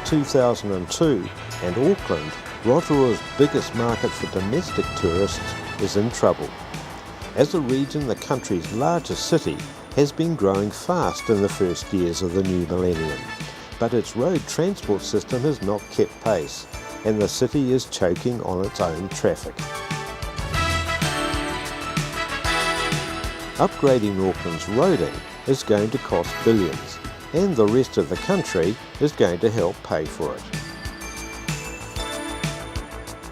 2002, and Auckland, Rotorua's biggest market for domestic tourists, is in trouble. As a region, the country's largest city has been growing fast in the first years of the new millennium, but its road transport system has not kept pace, and the city is choking on its own traffic. Upgrading Auckland's roading is going to cost billions, and the rest of the country is going to help pay for it.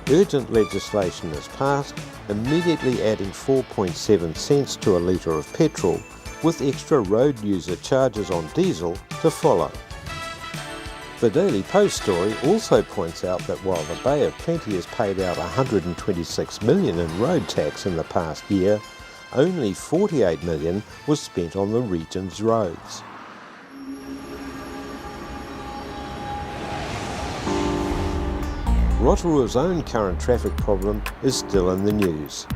Urgent legislation is passed, immediately adding 4.7 cents to a litre of petrol, with extra road user charges on diesel to follow. The Daily Post story also points out that while the Bay of Plenty has paid out $126 million in road tax in the past year, only $48 million was spent on the region's roads. Rotorua's own current traffic problem is still in the news.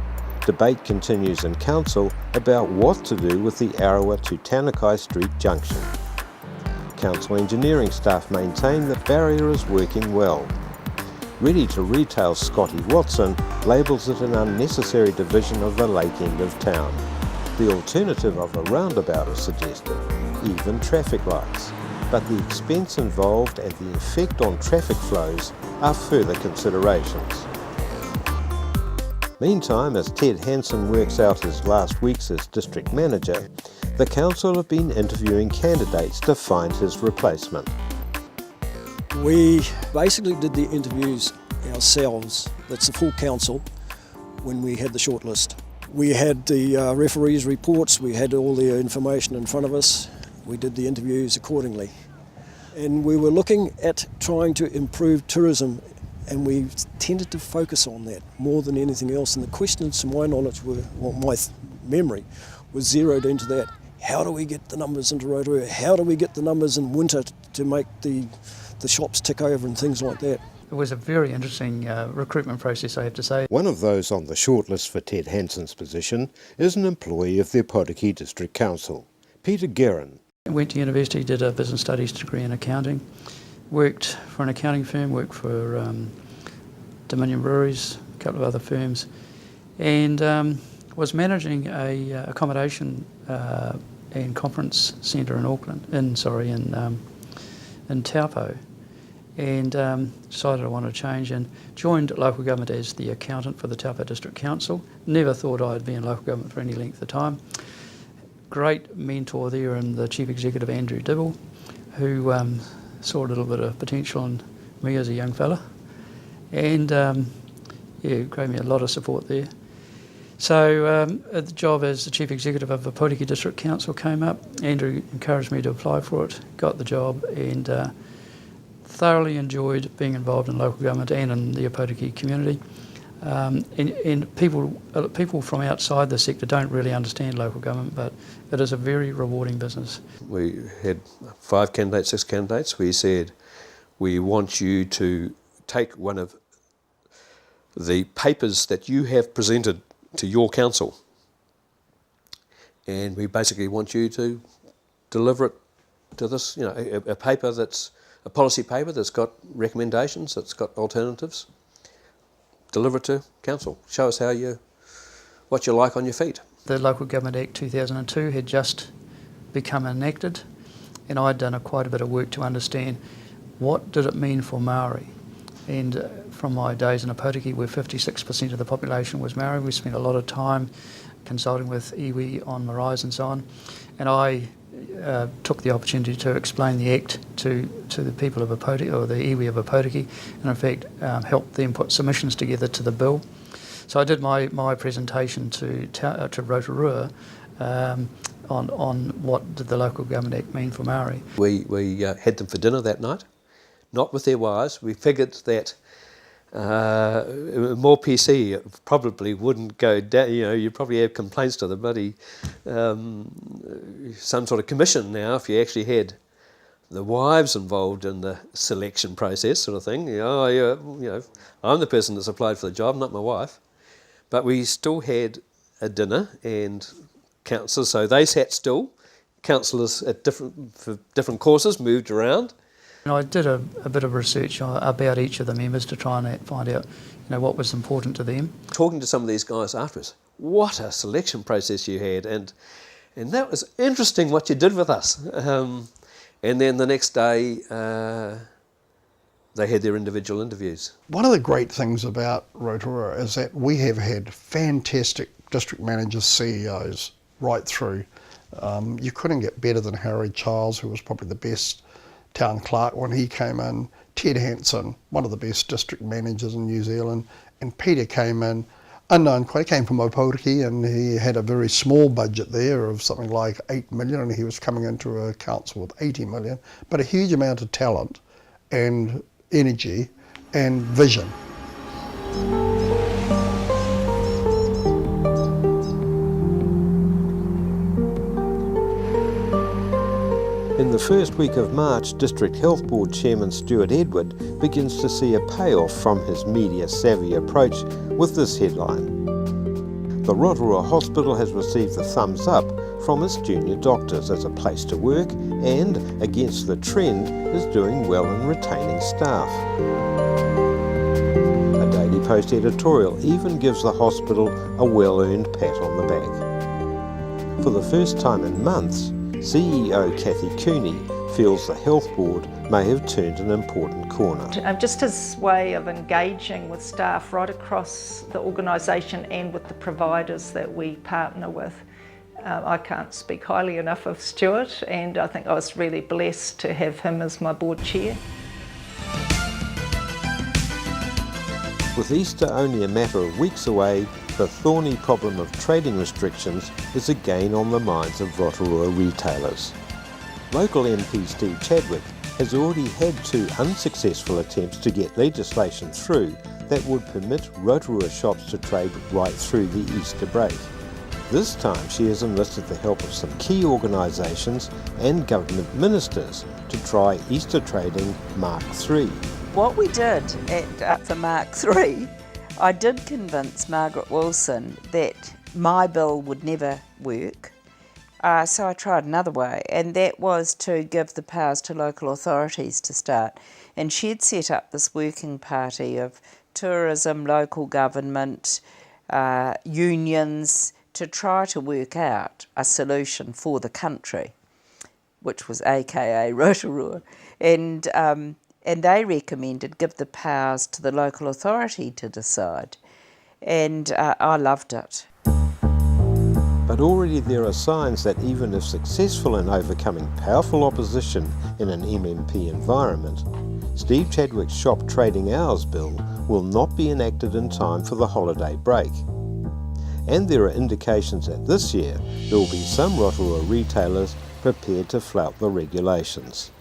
Debate continues in council about what to do with the Arawa to Tanakai Street junction. Council engineering staff maintain the barrier is working well. Ready to Retail Scotty Watson labels it an unnecessary division of the lake end of town. The alternative of a roundabout is suggested, even traffic lights. But the expense involved and the effect on traffic flows are further considerations. Meantime, as Ted Hansen works out his last weeks as district manager, the council have been interviewing candidates to find his replacement. We basically did the interviews ourselves, that's the full council, when we had the shortlist. We had the referees' reports, we had all the information in front of us, we did the interviews accordingly. And we were looking at trying to improve tourism, and we tended to focus on that more than anything else. And the questions, to my knowledge, my memory, was zeroed into that. How do we get the numbers into Rotorua? How do we get the numbers in winter to make the shops tick over and things like that? It was a very interesting recruitment process, I have to say. One of those on the shortlist for Ted Hansen's position is an employee of the Opotiki District Council, Peter Guerin. I went to university, did a business studies degree in accounting, worked for an accounting firm, worked for Dominion Breweries, a couple of other firms, and was managing a accommodation and conference centre in Auckland, in Taupo, and decided I wanted to change and joined local government as the accountant for the Taupo District Council. Never thought I'd be in local government for any length of time. Great mentor there in the Chief Executive Andrew Dibble, who saw a little bit of potential in me as a young fella, and gave me a lot of support there. So the job as the Chief Executive of the Opotiki District Council came up. Andrew encouraged me to apply for it, got the job, and thoroughly enjoyed being involved in local government and in the Opotiki community. And people from outside the sector don't really understand local government, but it is a very rewarding business. We had 6 candidates. We said, we want you to take one of the papers that you have presented to your council, and we basically want you to deliver it to this, a paper that's a policy paper that's got recommendations, that's got alternatives. Deliver it to council. Show us what you like on your feet. The Local Government Act 2002 had just become enacted, and I'd done quite a bit of work to understand what did it mean for Maori. And from my days in Opotiki, where 56% of the population was Maori, we spent a lot of time consulting with iwi on maraes and so on. And I took the opportunity to explain the Act to the people of Opotiki, or the iwi of Opotiki, and in fact helped them put submissions together to the bill. So I did my presentation to Rotorua on what did the Local Government Act mean for Maori. We had them for dinner that night, not with their wives. We figured that more PC probably wouldn't go down. You'd probably have complaints to the bloody some sort of commission now if you actually had the wives involved in the selection process, sort of thing. I'm the person that's applied for the job, not my wife. But we still had a dinner and councillors, so they sat still. Councillors for different courses moved around. And I did a bit of research about each of the members to try and find out, what was important to them. Talking to some of these guys afterwards, what a selection process you had, and that was interesting what you did with us. And then the next day, they had their individual interviews. One of the great things about Rotorua is that we have had fantastic district managers, CEOs, right through. You couldn't get better than Harry Childs, who was probably the best town clerk when he came in. Ted Hanson, one of the best district managers in New Zealand. And Peter came in, unknown quite, came from Opotiki, and he had a very small budget there of something like 8 million, and he was coming into a council with 80 million, but a huge amount of talent and energy and vision. In the first week of March, District Health Board Chairman Stuart Edward begins to see a payoff from his media-savvy approach with this headline. The Rotorua Hospital has received the thumbs up from its junior doctors as a place to work and, against the trend, is doing well in retaining staff. A Daily Post editorial even gives the hospital a well-earned pat on the back. For the first time in months, CEO Kathy Cooney feels the Health Board may have turned an important corner. Just his way of engaging with staff right across the organisation and with the providers that we partner with. I can't speak highly enough of Stuart, and I think I was really blessed to have him as my board chair. With Easter only a matter of weeks away, the thorny problem of trading restrictions is again on the minds of Rotorua retailers. Local MP Steve Chadwick has already had 2 unsuccessful attempts to get legislation through that would permit Rotorua shops to trade right through the Easter break. This time she has enlisted the help of some key organisations and government ministers to try Easter trading Mark III. What we did for Mark III, I did convince Margaret Wilson that my bill would never work, so I tried another way, and that was to give the powers to local authorities to start. And she'd set up this working party of tourism, local government, unions, to try to work out a solution for the country, which was AKA Rotorua. And they recommended give the powers to the local authority to decide. And I loved it. But already there are signs that even if successful in overcoming powerful opposition in an MMP environment, Steve Chadwick's shop trading hours bill will not be enacted in time for the holiday break. And there are indications that this year there will be some Rotorua retailers prepared to flout the regulations.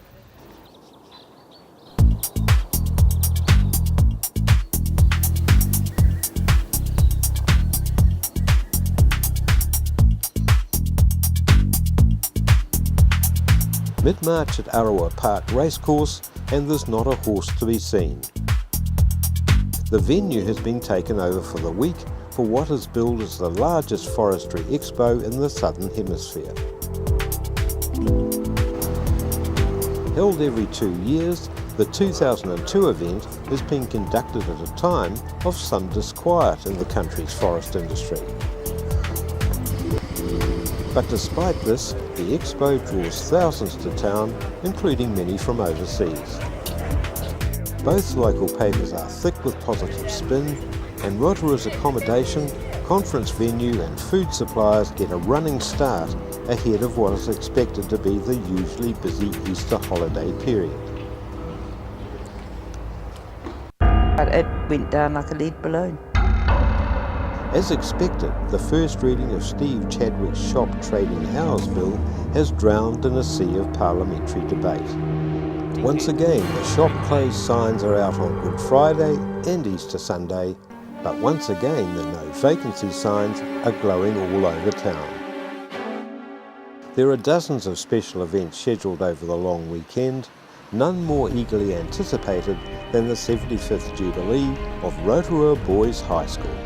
Mid-March at Arawa Park Racecourse, and there's not a horse to be seen. The venue has been taken over for the week for what is billed as the largest forestry expo in the Southern Hemisphere. Held every 2 years, the 2002 event is being conducted at a time of some disquiet in the country's forest industry. But despite this, the expo draws thousands to town, including many from overseas. Both local papers are thick with positive spin, and Rotorua's accommodation, conference venue and food suppliers get a running start ahead of what is expected to be the usually busy Easter holiday period. But it went down like a lead balloon. As expected, the first reading of Steve Chadwick's shop trading hours bill has drowned in a sea of parliamentary debate. Once again, the shop closed signs are out on Good Friday and Easter Sunday, but once again the no vacancy signs are glowing all over town. There are dozens of special events scheduled over the long weekend, none more eagerly anticipated than the 75th Jubilee of Rotorua Boys High School.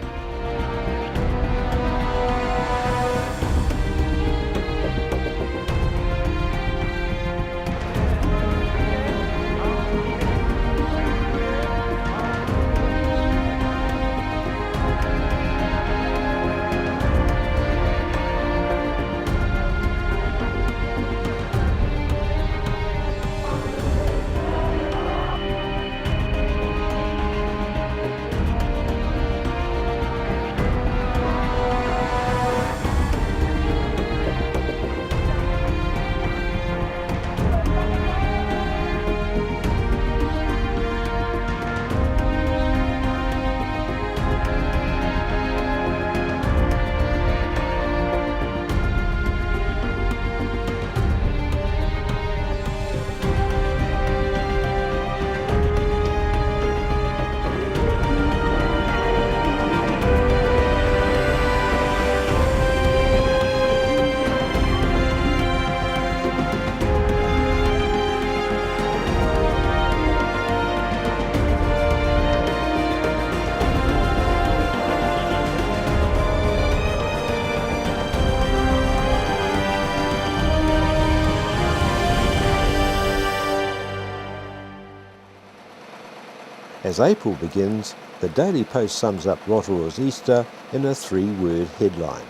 As April begins, the Daily Post sums up Rotorua's Easter in a 3-word headline.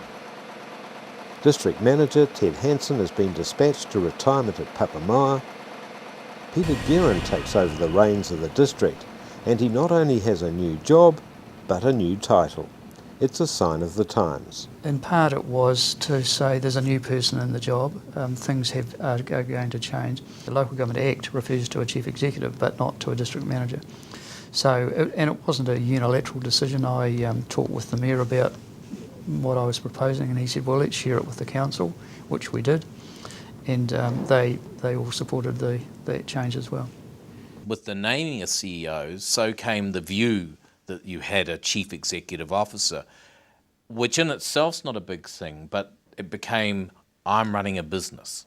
District Manager Ted Hansen has been dispatched to retirement at Papamoa. Peter Guerin takes over the reins of the district, and he not only has a new job, but a new title. It's a sign of the times. In part it was to say there's a new person in the job, things are going to change. The Local Government Act refers to a chief executive but not to a district manager. So, and it wasn't a unilateral decision. I talked with the Mayor about what I was proposing and he said, well, let's share it with the council, which we did, and they all supported that change as well. With the naming of CEOs, so came the view that you had a chief executive officer, which in itself's not a big thing, but it became, I'm running a business.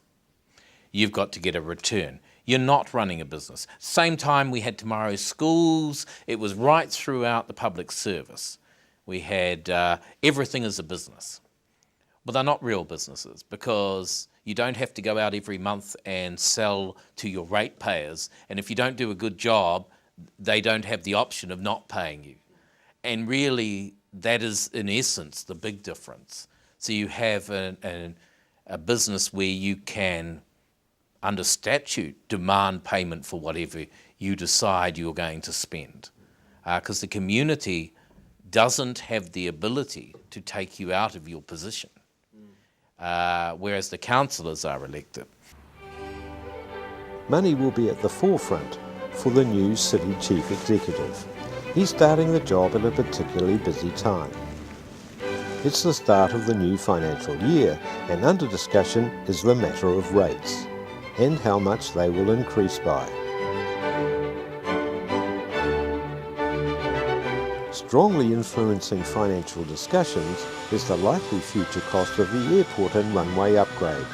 You've got to get a return. You're not running a business. Same time we had tomorrow's schools, it was right throughout the public service. We had everything as a business. But they're not real businesses because you don't have to go out every month and sell to your ratepayers, and if you don't do a good job, they don't have the option of not paying you. And really, that is, in essence, the big difference. So you have a business where you can, under statute, demand payment for whatever you decide you're going to spend. Because the community doesn't have the ability to take you out of your position, whereas the councillors are elected. Money will be at the forefront for the new City Chief Executive. He's starting the job at a particularly busy time. It's the start of the new financial year, and under discussion is the matter of rates and how much they will increase by. Strongly influencing financial discussions is the likely future cost of the airport and runway upgrade,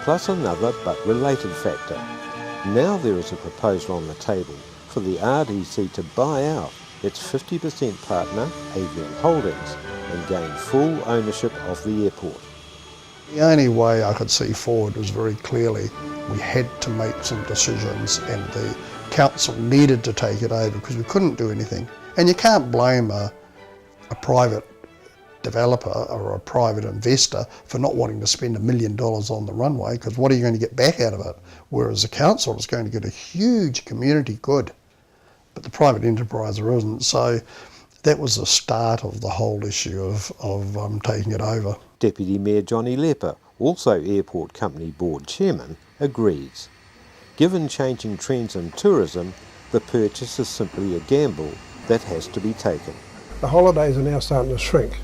plus another but related factor. Now there is a proposal on the table for the RDC to buy out its 50% partner, Avian Holdings, and gain full ownership of the airport. The only way I could see forward was very clearly we had to make some decisions and the council needed to take it over because we couldn't do anything. And you can't blame a private developer or a private investor for not wanting to spend $1 million on the runway, because what are you going to get back out of it? Whereas the council is going to get a huge community good, but the private enterpriser isn't. So that was the start of the whole issue of taking it over. Deputy Mayor Johnny Lepper, also Airport Company Board Chairman, agrees. Given changing trends in tourism, the purchase is simply a gamble that has to be taken. The holidays are now starting to shrink,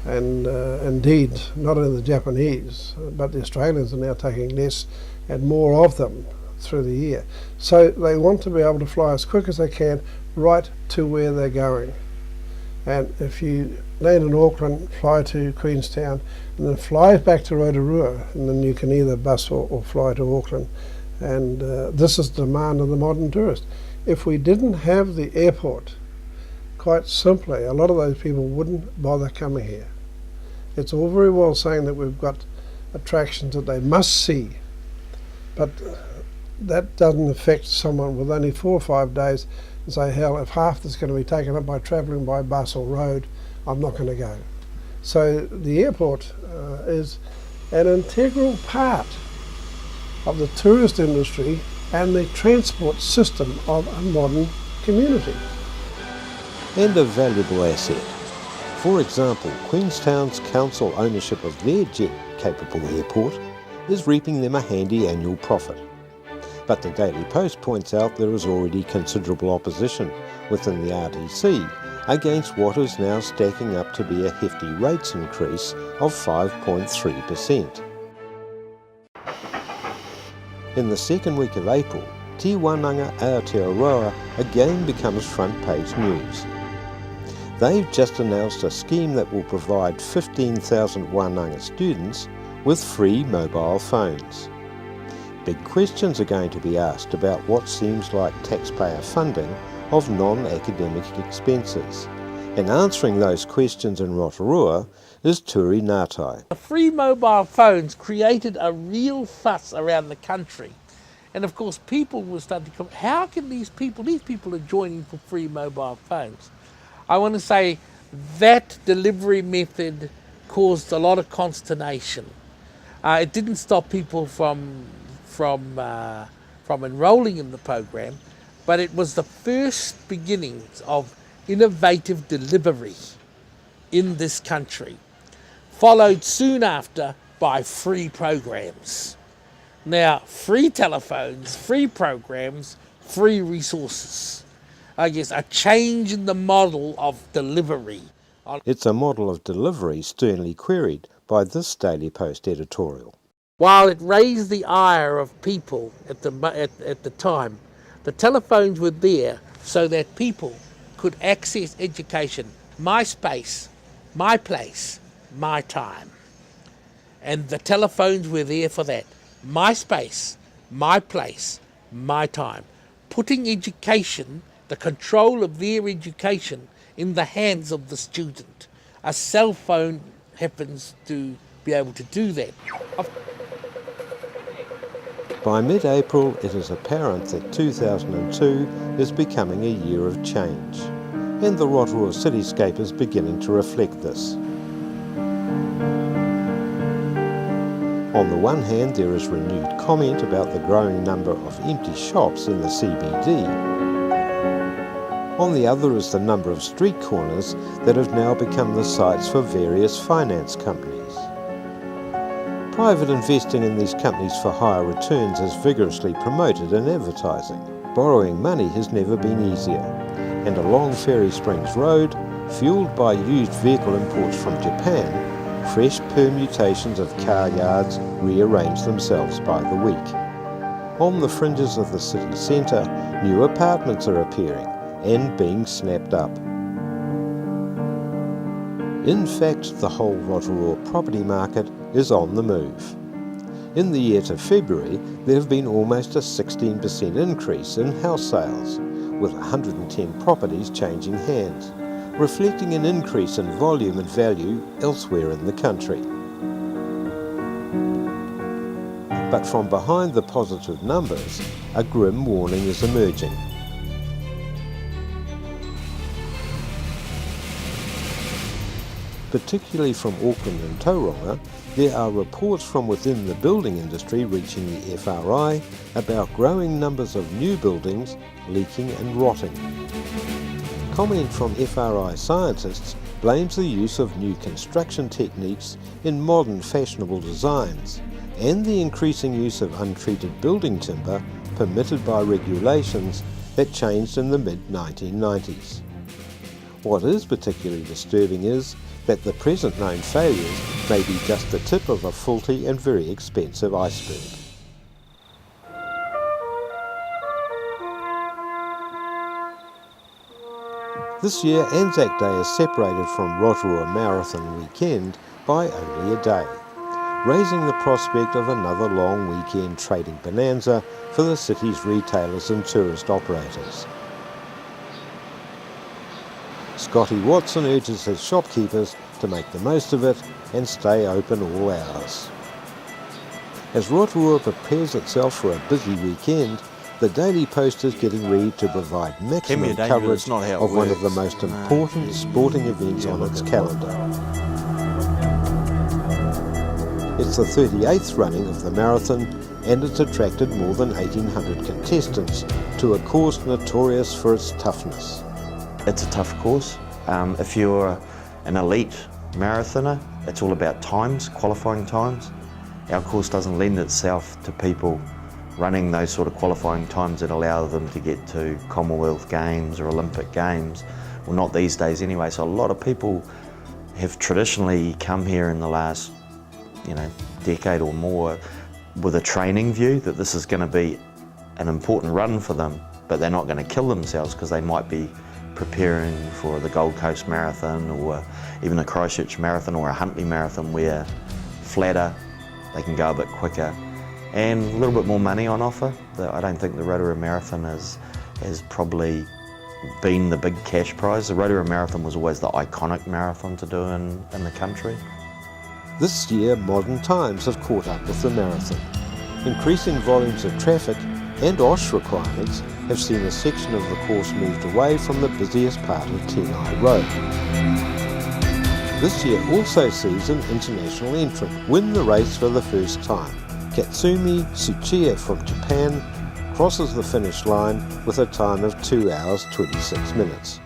and indeed not only the Japanese but the Australians are now taking less and more of them through the year. So they want to be able to fly as quick as they can right to where they're going. And if you land in Auckland, fly to Queenstown and then fly back to Rotorua, and then you can either bus or fly to Auckland. And this is the demand of the modern tourist. If we didn't have the airport, quite simply, a lot of those people wouldn't bother coming here. It's all very well saying that we've got attractions that they must see, but that doesn't affect someone with only 4 or 5 days and say, hell, if half that's going to be taken up by travelling by bus or road, I'm not going to go. So the airport is an integral part of the tourist industry and the transport system of a modern community. And a valuable asset. For example, Queenstown's council ownership of their jet-capable airport is reaping them a handy annual profit. But the Daily Post points out there is already considerable opposition within the RDC against what is now stacking up to be a hefty rates increase of 5.3%. In the second week of April, Te Wānanga Aotearoa again becomes front page news. They've just announced a scheme that will provide 15,000 Wānanga students with free mobile phones. Big questions are going to be asked about what seems like taxpayer funding of non-academic expenses. And answering those questions in Rotorua is Turi Ngātai. The free mobile phones created a real fuss around the country, And of course, people were starting to come, how can these people are joining for free mobile phones. I want to say that delivery method caused a lot of consternation. It didn't stop people from enrolling in the program, but it was the first beginnings of innovative delivery in this country, followed soon after by free programs. Now, free telephones, free programs, free resources. I guess a change in the model of delivery. It's a model of delivery sternly queried by this Daily Post editorial. While it raised the ire of people at the time, the telephones were there so that people could access education. My space, my place, my time. And the telephones were there for that. My space, my place, my time. Putting education, the control of their education, in the hands of the student. A cell phone happens to be able to do that. By mid-April, it is apparent that 2002 is becoming a year of change, and the Rotorua cityscape is beginning to reflect this. On the one hand, there is renewed comment about the growing number of empty shops in the CBD. On the other is the number of street corners that have now become the sites for various finance companies. Private investing in these companies for higher returns is vigorously promoted in advertising. Borrowing money has never been easier, and along Ferry Springs Road, fueled by used vehicle imports from Japan, fresh permutations of car yards rearrange themselves by the week. On the fringes of the city centre, new apartments are appearing and being snapped up. In fact, the whole Rotorua property market is on the move. In the year to February, there have been almost a 16% increase in house sales, with 110 properties changing hands, reflecting an increase in volume and value elsewhere in the country. But from behind the positive numbers, a grim warning is emerging. Particularly from Auckland and Tauranga, there are reports from within the building industry reaching the FRI about growing numbers of new buildings leaking and rotting. Comment from FRI scientists blames the use of new construction techniques in modern fashionable designs and the increasing use of untreated building timber permitted by regulations that changed in the mid-1990s. What is particularly disturbing is that the present known failures may be just the tip of a faulty and very expensive iceberg. This year, Anzac Day is separated from Rotorua Marathon weekend by only a day, raising the prospect of another long weekend trading bonanza for the city's retailers and tourist operators. Scotty Watson urges his shopkeepers to make the most of it and stay open all hours. As Rotorua prepares itself for a busy weekend, the Daily Post is getting ready to provide maximum coverage of one of the most important sporting events on its calendar. It's the 38th running of the marathon, and it's attracted more than 1,800 contestants to a course notorious for its toughness. It's a tough course. If you're an elite marathoner, it's all about times, qualifying times. Our course doesn't lend itself to people running those sort of qualifying times that allow them to get to Commonwealth Games or Olympic Games. Well, not these days anyway. So a lot of people have traditionally come here in the last, decade or more with a training view that this is going to be an important run for them, but they're not going to kill themselves because they might be preparing for the Gold Coast Marathon or even a Christchurch Marathon or a Huntly Marathon where flatter, they can go a bit quicker and a little bit more money on offer. I don't think the Rotorua Marathon has probably been the big cash prize. The Rotorua Marathon was always the iconic marathon to do in the country. This year, modern times have caught up with the marathon. Increasing volumes of traffic and OSH requirements have seen a section of the course moved away from the busiest part of Tenai Road. This year also sees an international entrant win the race for the first time. Katsumi Tsuchiya from Japan crosses the finish line with a time of 2 hours 26 minutes.